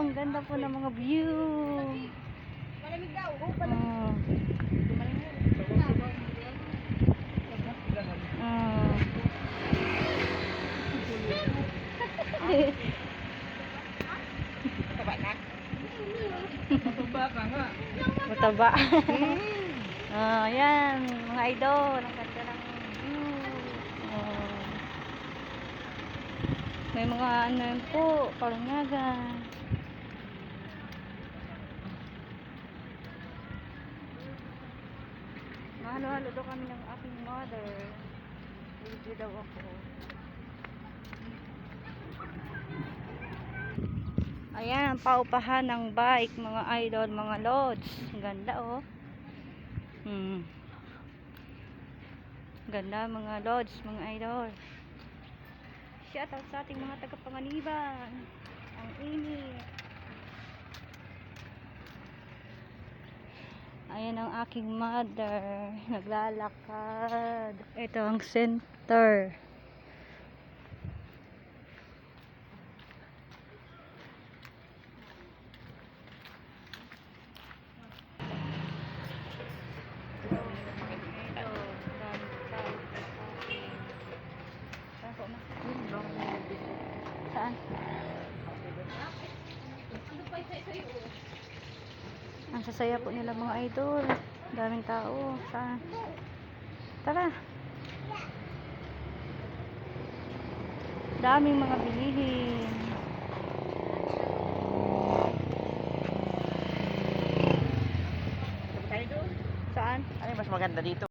ang ganda po ng mga view. Malamig daw. Mataba. Ayan, mga idol. Ang ganda ng view. May mga ano yun po, palanyagan. Mahalo-halo daw kami ng aking mother. Video daw ako. Ayan, ang paupahan ng bike, mga idol, mga lods. Ang ganda, oh. Ganda, mga lods, mga idol. Shout out sa ating mga tagapanganiban. Ang init. Ayan ang aking mother. Naglalakad. Ito ang center. Saan? Ang sasaya po nila mga idol. Daming tao. Saan? Tara. Daming mga bilihin. Tayo doon. Saan? Ano yung mas maganda dito?